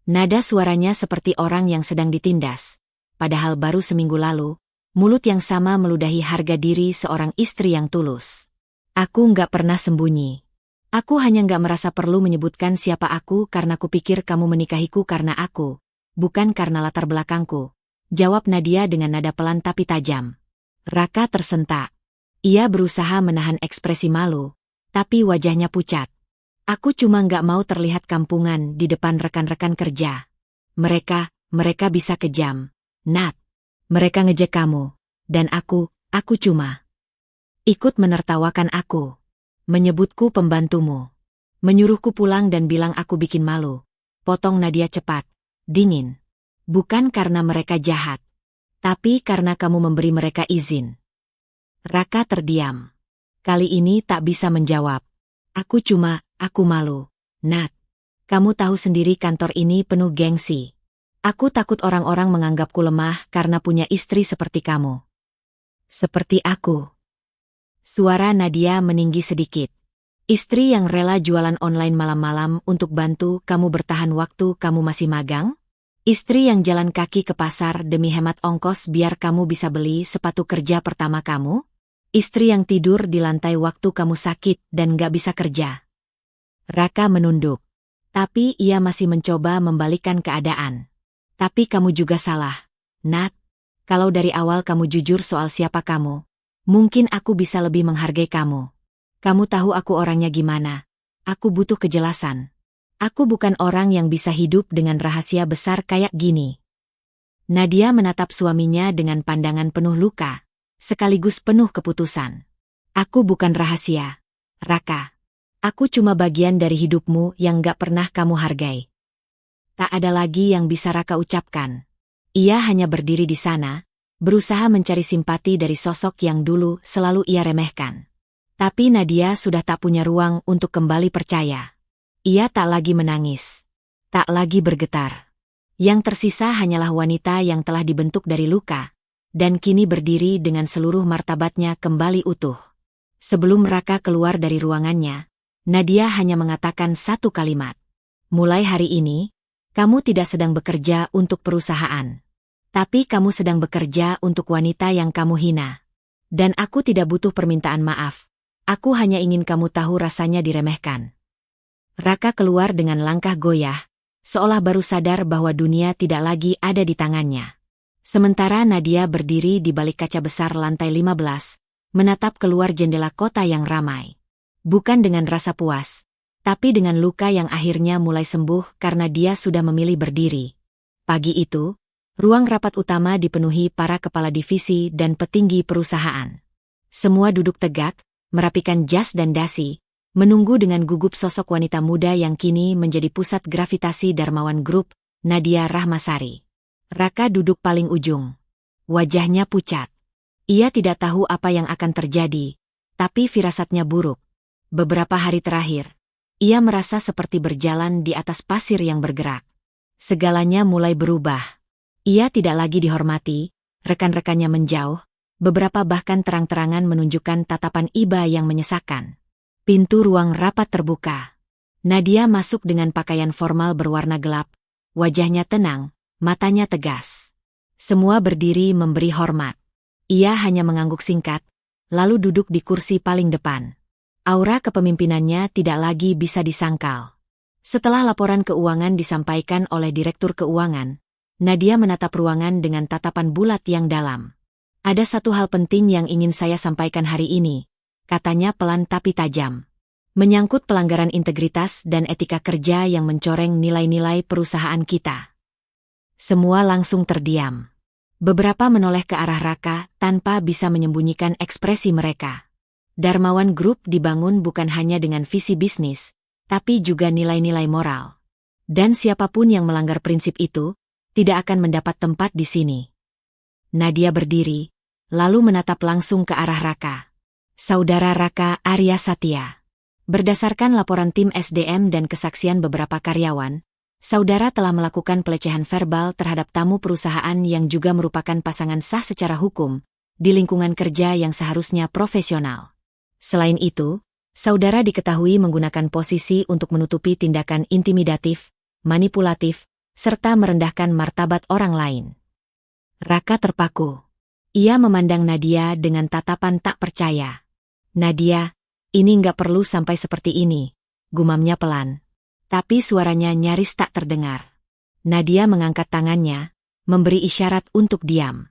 Nada suaranya seperti orang yang sedang ditindas. Padahal baru seminggu lalu, mulut yang sama meludahi harga diri seorang istri yang tulus. Aku nggak pernah sembunyi. Aku hanya nggak merasa perlu menyebutkan siapa aku karena kupikir kamu menikahiku karena aku, bukan karena latar belakangku. Jawab Nadia dengan nada pelan tapi tajam. Raka tersentak. Ia berusaha menahan ekspresi malu, tapi wajahnya pucat. Aku cuma nggak mau terlihat kampungan di depan rekan-rekan kerja. Mereka bisa kejam. Nat. Mereka ngejek kamu. Dan aku cuma ikut menertawakan aku. Menyebutku pembantumu. Menyuruhku pulang dan bilang aku bikin malu. Potong Nadia cepat. Dingin. Bukan karena mereka jahat. Tapi karena kamu memberi mereka izin. Raka terdiam. Kali ini tak bisa menjawab. Aku malu. Nat. Kamu tahu sendiri kantor ini penuh gengsi. Aku takut orang-orang menganggapku lemah karena punya istri seperti kamu. Seperti aku. Suara Nadia meninggi sedikit. Istri yang rela jualan online malam-malam untuk bantu kamu bertahan waktu kamu masih magang? Istri yang jalan kaki ke pasar demi hemat ongkos biar kamu bisa beli sepatu kerja pertama kamu? Istri yang tidur di lantai waktu kamu sakit dan gak bisa kerja? Raka menunduk. Tapi ia masih mencoba membalikkan keadaan. Tapi kamu juga salah, Nat. Kalau dari awal kamu jujur soal siapa kamu, mungkin aku bisa lebih menghargai kamu. Kamu tahu aku orangnya gimana. Aku butuh kejelasan. Aku bukan orang yang bisa hidup dengan rahasia besar kayak gini. Nadia menatap suaminya dengan pandangan penuh luka, sekaligus penuh keputusan. Aku bukan rahasia, Raka. Aku cuma bagian dari hidupmu yang gak pernah kamu hargai. Tak ada lagi yang bisa Raka ucapkan. Ia hanya berdiri di sana, berusaha mencari simpati dari sosok yang dulu selalu ia remehkan. Tapi Nadia sudah tak punya ruang untuk kembali percaya. Ia tak lagi menangis. Tak lagi bergetar. Yang tersisa hanyalah wanita yang telah dibentuk dari luka, dan kini berdiri dengan seluruh martabatnya kembali utuh. Sebelum Raka keluar dari ruangannya, Nadia hanya mengatakan satu kalimat. Mulai hari ini, kamu tidak sedang bekerja untuk perusahaan. Tapi kamu sedang bekerja untuk wanita yang kamu hina. Dan aku tidak butuh permintaan maaf. Aku hanya ingin kamu tahu rasanya diremehkan. Raka keluar dengan langkah goyah, seolah baru sadar bahwa dunia tidak lagi ada di tangannya. Sementara Nadia berdiri di balik kaca besar lantai 15, menatap keluar jendela kota yang ramai. Bukan dengan rasa puas, tapi dengan luka yang akhirnya mulai sembuh karena dia sudah memilih berdiri. Pagi itu, ruang rapat utama dipenuhi para kepala divisi dan petinggi perusahaan. Semua duduk tegak, merapikan jas dan dasi, menunggu dengan gugup sosok wanita muda yang kini menjadi pusat gravitasi Darmawan Group, Nadia Rahmasari. Raka duduk paling ujung. Wajahnya pucat. Ia tidak tahu apa yang akan terjadi, tapi firasatnya buruk. Beberapa hari terakhir, ia merasa seperti berjalan di atas pasir yang bergerak. Segalanya mulai berubah. Ia tidak lagi dihormati, rekan-rekannya menjauh, beberapa bahkan terang-terangan menunjukkan tatapan iba yang menyesakan. Pintu ruang rapat terbuka. Nadia masuk dengan pakaian formal berwarna gelap, wajahnya tenang, matanya tegas. Semua berdiri memberi hormat. Ia hanya mengangguk singkat, lalu duduk di kursi paling depan. Aura kepemimpinannya tidak lagi bisa disangkal. Setelah laporan keuangan disampaikan oleh Direktur Keuangan, Nadia menatap ruangan dengan tatapan bulat yang dalam. Ada satu hal penting yang ingin saya sampaikan hari ini, katanya pelan tapi tajam. Menyangkut pelanggaran integritas dan etika kerja yang mencoreng nilai-nilai perusahaan kita. Semua langsung terdiam. Beberapa menoleh ke arah Raka tanpa bisa menyembunyikan ekspresi mereka. Darmawan Group dibangun bukan hanya dengan visi bisnis, tapi juga nilai-nilai moral. Dan siapapun yang melanggar prinsip itu, tidak akan mendapat tempat di sini. Nadia berdiri, lalu menatap langsung ke arah Raka. Saudara Raka Arya Satya. Berdasarkan laporan tim SDM dan kesaksian beberapa karyawan, saudara telah melakukan pelecehan verbal terhadap tamu perusahaan yang juga merupakan pasangan sah secara hukum, di lingkungan kerja yang seharusnya profesional. Selain itu, Saudara diketahui menggunakan posisi untuk menutupi tindakan intimidatif, manipulatif, serta merendahkan martabat orang lain. Raka terpaku. Ia memandang Nadia dengan tatapan tak percaya. Nadia, ini nggak perlu sampai seperti ini, gumamnya pelan. Tapi suaranya nyaris tak terdengar. Nadia mengangkat tangannya, memberi isyarat untuk diam.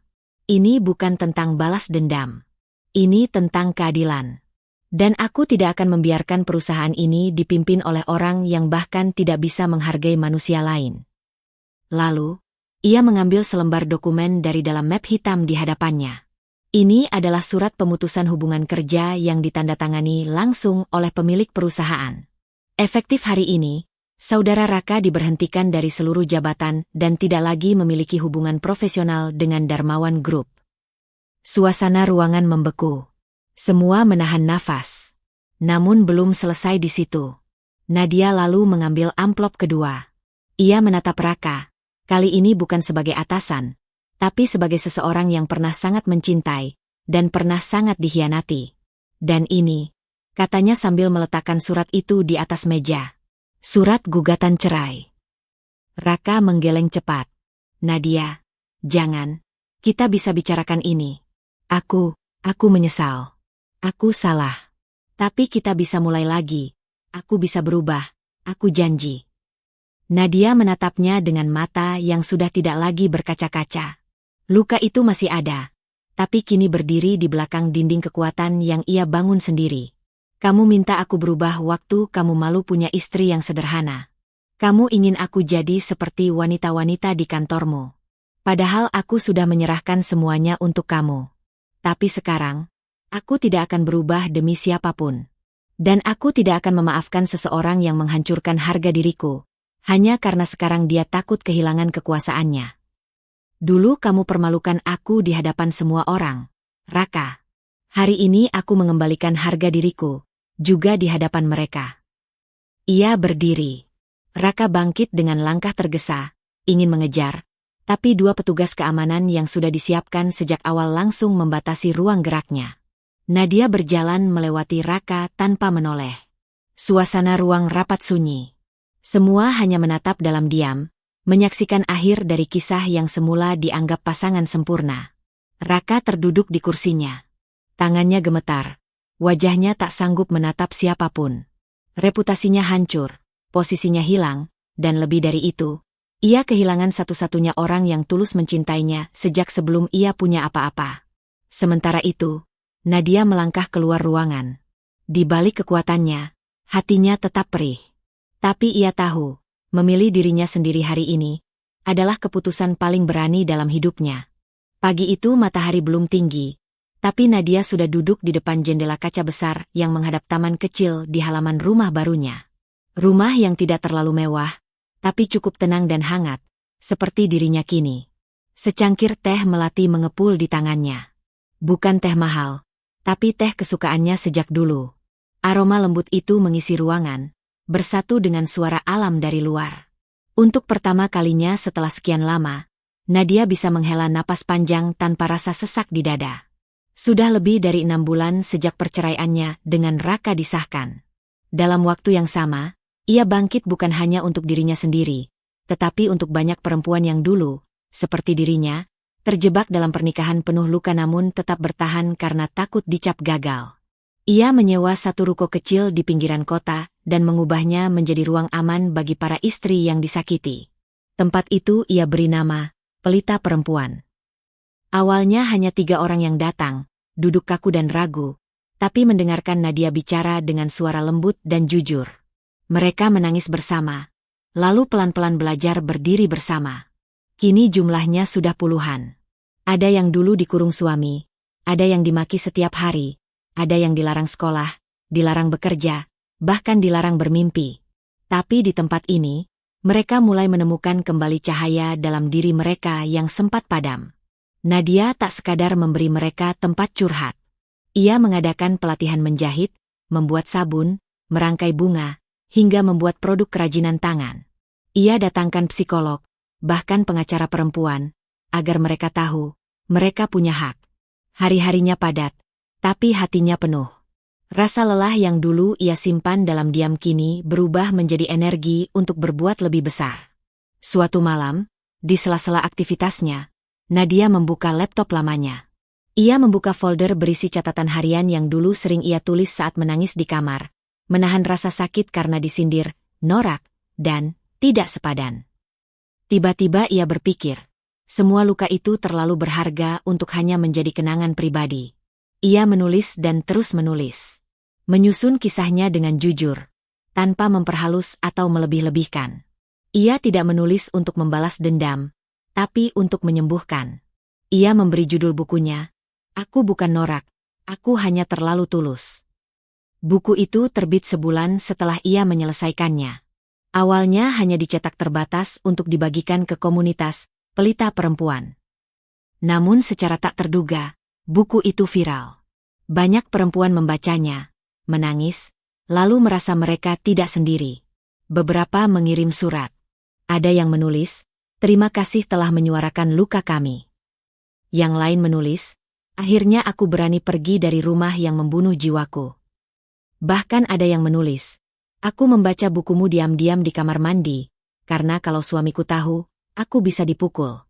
Ini bukan tentang balas dendam. Ini tentang keadilan. Dan aku tidak akan membiarkan perusahaan ini dipimpin oleh orang yang bahkan tidak bisa menghargai manusia lain. Lalu, ia mengambil selembar dokumen dari dalam map hitam di hadapannya. Ini adalah surat pemutusan hubungan kerja yang ditandatangani langsung oleh pemilik perusahaan. Efektif hari ini, Saudara Raka diberhentikan dari seluruh jabatan dan tidak lagi memiliki hubungan profesional dengan Darmawan Group. Suasana ruangan membeku. Semua menahan nafas. Namun belum selesai di situ. Nadia lalu mengambil amplop kedua. Ia menatap Raka, kali ini bukan sebagai atasan, tapi sebagai seseorang yang pernah sangat mencintai, dan pernah sangat dikhianati. Dan ini, katanya sambil meletakkan surat itu di atas meja. Surat gugatan cerai. Raka menggeleng cepat. Nadia, jangan, kita bisa bicarakan ini. Aku menyesal. Aku salah. Tapi kita bisa mulai lagi. Aku bisa berubah. Aku janji. Nadia menatapnya dengan mata yang sudah tidak lagi berkaca-kaca. Luka itu masih ada. Tapi kini berdiri di belakang dinding kekuatan yang ia bangun sendiri. Kamu minta aku berubah waktu kamu malu punya istri yang sederhana. Kamu ingin aku jadi seperti wanita-wanita di kantormu. Padahal aku sudah menyerahkan semuanya untuk kamu. Tapi sekarang, aku tidak akan berubah demi siapapun. Dan aku tidak akan memaafkan seseorang yang menghancurkan harga diriku, hanya karena sekarang dia takut kehilangan kekuasaannya. Dulu kamu permalukan aku di hadapan semua orang, Raka. Hari ini aku mengembalikan harga diriku, juga di hadapan mereka. Ia berdiri. Raka bangkit dengan langkah tergesa, ingin mengejar, tapi dua petugas keamanan yang sudah disiapkan sejak awal langsung membatasi ruang geraknya. Nadia berjalan melewati Raka tanpa menoleh. Suasana ruang rapat sunyi. Semua hanya menatap dalam diam, menyaksikan akhir dari kisah yang semula dianggap pasangan sempurna. Raka terduduk di kursinya. Tangannya gemetar. Wajahnya tak sanggup menatap siapapun. Reputasinya hancur, posisinya hilang, dan lebih dari itu, ia kehilangan satu-satunya orang yang tulus mencintainya sejak sebelum ia punya apa-apa. Sementara itu, Nadia melangkah keluar ruangan. Di balik kekuatannya, hatinya tetap perih. Tapi ia tahu, memilih dirinya sendiri hari ini adalah keputusan paling berani dalam hidupnya. Pagi itu matahari belum tinggi, tapi Nadia sudah duduk di depan jendela kaca besar yang menghadap taman kecil di halaman rumah barunya. Rumah yang tidak terlalu mewah, tapi cukup tenang dan hangat, seperti dirinya kini. Secangkir teh melati mengepul di tangannya. Bukan teh mahal, tapi teh kesukaannya sejak dulu. Aroma lembut itu mengisi ruangan, bersatu dengan suara alam dari luar. Untuk pertama kalinya setelah sekian lama, Nadia bisa menghela napas panjang tanpa rasa sesak di dada. Sudah lebih dari 6 bulan sejak perceraiannya dengan Raka disahkan. Dalam waktu yang sama, ia bangkit bukan hanya untuk dirinya sendiri, tetapi untuk banyak perempuan yang dulu, seperti dirinya, terjebak dalam pernikahan penuh luka namun tetap bertahan karena takut dicap gagal. Ia menyewa satu ruko kecil di pinggiran kota dan mengubahnya menjadi ruang aman bagi para istri yang disakiti. Tempat itu ia beri nama, Pelita Perempuan. Awalnya hanya 3 orang yang datang, duduk kaku dan ragu, tapi mendengarkan Nadia bicara dengan suara lembut dan jujur. Mereka menangis bersama, lalu pelan-pelan belajar berdiri bersama. Kini jumlahnya sudah puluhan. Ada yang dulu dikurung suami, ada yang dimaki setiap hari, ada yang dilarang sekolah, dilarang bekerja, bahkan dilarang bermimpi. Tapi di tempat ini, mereka mulai menemukan kembali cahaya dalam diri mereka yang sempat padam. Nadia tak sekadar memberi mereka tempat curhat. Ia mengadakan pelatihan menjahit, membuat sabun, merangkai bunga, hingga membuat produk kerajinan tangan. Ia datangkan psikolog, bahkan pengacara perempuan, agar mereka tahu, mereka punya hak. Hari-harinya padat, tapi hatinya penuh. Rasa lelah yang dulu ia simpan dalam diam kini berubah menjadi energi untuk berbuat lebih besar. Suatu malam, di sela-sela aktivitasnya, Nadia membuka laptop lamanya. Ia membuka folder berisi catatan harian yang dulu sering ia tulis saat menangis di kamar, menahan rasa sakit karena disindir, norak, dan tidak sepadan. Tiba-tiba ia berpikir, semua luka itu terlalu berharga untuk hanya menjadi kenangan pribadi. Ia menulis dan terus menulis. Menyusun kisahnya dengan jujur, tanpa memperhalus atau melebih-lebihkan. Ia tidak menulis untuk membalas dendam, tapi untuk menyembuhkan. Ia memberi judul bukunya, Aku Bukan Norak, Aku Hanya Terlalu Tulus. Buku itu terbit sebulan setelah ia menyelesaikannya. Awalnya hanya dicetak terbatas untuk dibagikan ke komunitas pelita perempuan. Namun secara tak terduga, buku itu viral. Banyak perempuan membacanya, menangis, lalu merasa mereka tidak sendiri. Beberapa mengirim surat. Ada yang menulis, "Terima kasih telah menyuarakan luka kami." Yang lain menulis, "Akhirnya aku berani pergi dari rumah yang membunuh jiwaku." Bahkan ada yang menulis, "Aku membaca bukumu diam-diam di kamar mandi, karena kalau suamiku tahu, aku bisa dipukul."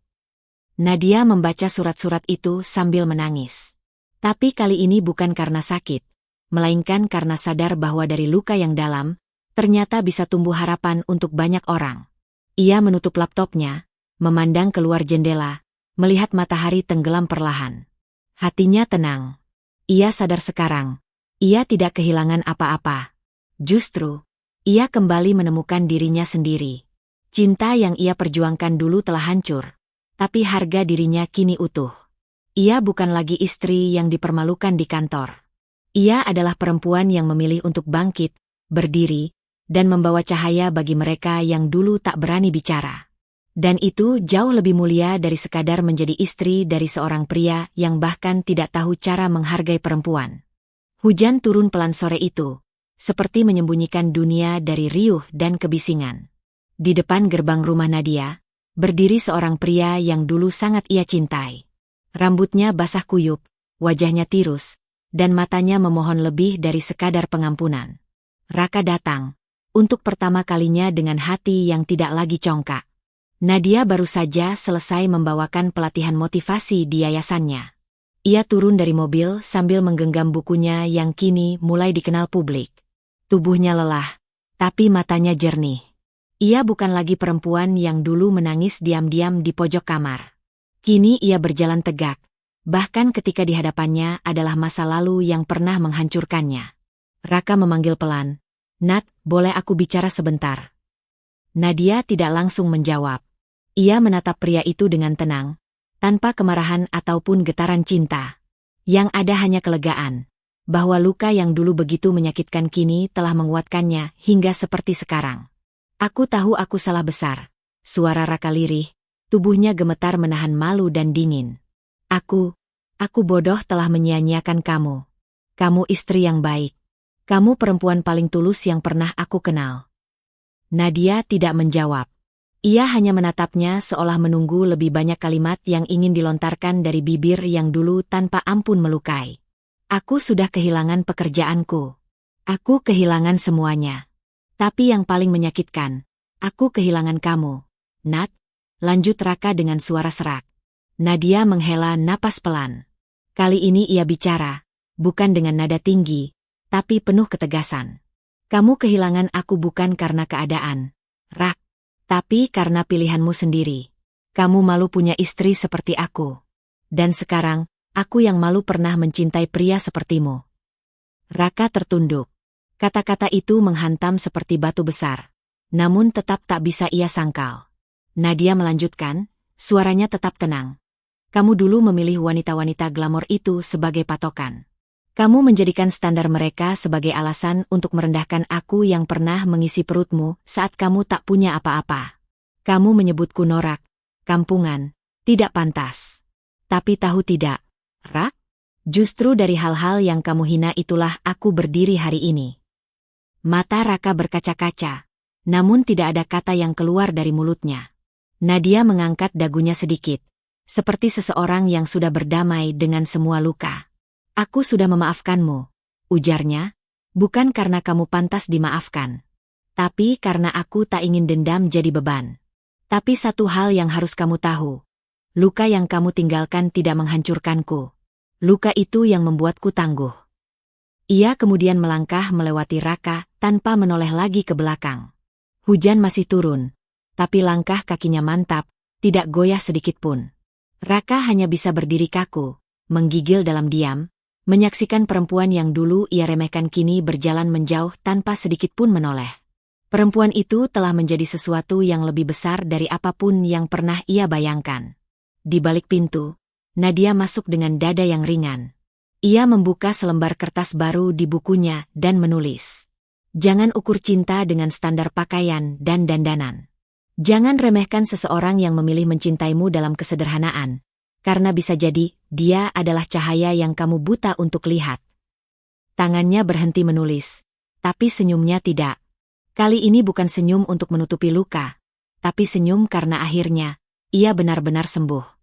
Nadia membaca surat-surat itu sambil menangis. Tapi kali ini bukan karena sakit, melainkan karena sadar bahwa dari luka yang dalam, ternyata bisa tumbuh harapan untuk banyak orang. Ia menutup laptopnya, memandang keluar jendela, melihat matahari tenggelam perlahan. Hatinya tenang. Ia sadar sekarang, ia tidak kehilangan apa-apa. Justru, ia kembali menemukan dirinya sendiri. Cinta yang ia perjuangkan dulu telah hancur, tapi harga dirinya kini utuh. Ia bukan lagi istri yang dipermalukan di kantor. Ia adalah perempuan yang memilih untuk bangkit, berdiri, dan membawa cahaya bagi mereka yang dulu tak berani bicara. Dan itu jauh lebih mulia dari sekadar menjadi istri dari seorang pria yang bahkan tidak tahu cara menghargai perempuan. Hujan turun pelan sore itu, seperti menyembunyikan dunia dari riuh dan kebisingan. Di depan gerbang rumah Nadia, berdiri seorang pria yang dulu sangat ia cintai. Rambutnya basah kuyup, wajahnya tirus, dan matanya memohon lebih dari sekadar pengampunan. Raka datang, untuk pertama kalinya dengan hati yang tidak lagi congkak. Nadia baru saja selesai membawakan pelatihan motivasi di yayasannya. Ia turun dari mobil sambil menggenggam bukunya yang kini mulai dikenal publik. Tubuhnya lelah, tapi matanya jernih. Ia bukan lagi perempuan yang dulu menangis diam-diam di pojok kamar. Kini ia berjalan tegak, bahkan ketika di hadapannya adalah masa lalu yang pernah menghancurkannya. Raka memanggil pelan, "Nat, boleh aku bicara sebentar?" Nadia tidak langsung menjawab. Ia menatap pria itu dengan tenang, tanpa kemarahan ataupun getaran cinta. Yang ada hanya kelegaan, bahwa luka yang dulu begitu menyakitkan kini telah menguatkannya hingga seperti sekarang. "Aku tahu aku salah besar." Suara Raka lirih, tubuhnya gemetar menahan malu dan dingin. Aku bodoh telah menyia-nyiakan kamu. Kamu istri yang baik. Kamu perempuan paling tulus yang pernah aku kenal." Nadia tidak menjawab. Ia hanya menatapnya seolah menunggu lebih banyak kalimat yang ingin dilontarkan dari bibir yang dulu tanpa ampun melukai. "Aku sudah kehilangan pekerjaanku. Aku kehilangan semuanya. Tapi yang paling menyakitkan, aku kehilangan kamu, Nat," lanjut Raka dengan suara serak. Nadia menghela napas pelan. Kali ini ia bicara, bukan dengan nada tinggi, tapi penuh ketegasan. "Kamu kehilangan aku bukan karena keadaan, Rak, tapi karena pilihanmu sendiri. Kamu malu punya istri seperti aku. Dan sekarang, aku yang malu pernah mencintai pria sepertimu." Raka tertunduk. Kata-kata itu menghantam seperti batu besar. Namun tetap tak bisa ia sangkal. Nadia melanjutkan, suaranya tetap tenang. "Kamu dulu memilih wanita-wanita glamor itu sebagai patokan. Kamu menjadikan standar mereka sebagai alasan untuk merendahkan aku yang pernah mengisi perutmu saat kamu tak punya apa-apa. Kamu menyebutku norak, kampungan, tidak pantas. Tapi tahu tidak, Rak? Justru dari hal-hal yang kamu hina itulah aku berdiri hari ini." Mata Raka berkaca-kaca, namun tidak ada kata yang keluar dari mulutnya. Nadia mengangkat dagunya sedikit, seperti seseorang yang sudah berdamai dengan semua luka. "Aku sudah memaafkanmu. ujarnya. Bukan karena kamu pantas dimaafkan. Tapi karena aku tak ingin dendam jadi beban. Tapi satu hal yang harus kamu tahu. Luka yang kamu tinggalkan tidak menghancurkanku. Luka itu yang membuatku tangguh. Ia kemudian melangkah melewati Raka tanpa menoleh lagi ke belakang. Hujan masih turun, tapi langkah kakinya mantap, tidak goyah sedikitpun. Raka hanya bisa berdiri kaku, menggigil dalam diam, menyaksikan perempuan yang dulu ia remehkan kini berjalan menjauh tanpa sedikitpun menoleh. Perempuan itu telah menjadi sesuatu yang lebih besar dari apapun yang pernah ia bayangkan. Di balik pintu, Nadia masuk dengan dada yang ringan. Ia membuka selembar kertas baru di bukunya dan menulis. Jangan ukur cinta dengan standar pakaian dan dandanan. Jangan remehkan seseorang yang memilih mencintaimu dalam kesederhanaan, karena bisa jadi dia adalah cahaya yang kamu buta untuk lihat. Tangannya berhenti menulis, tapi senyumnya tidak. Kali ini bukan senyum untuk menutupi luka, tapi senyum karena akhirnya ia benar-benar sembuh.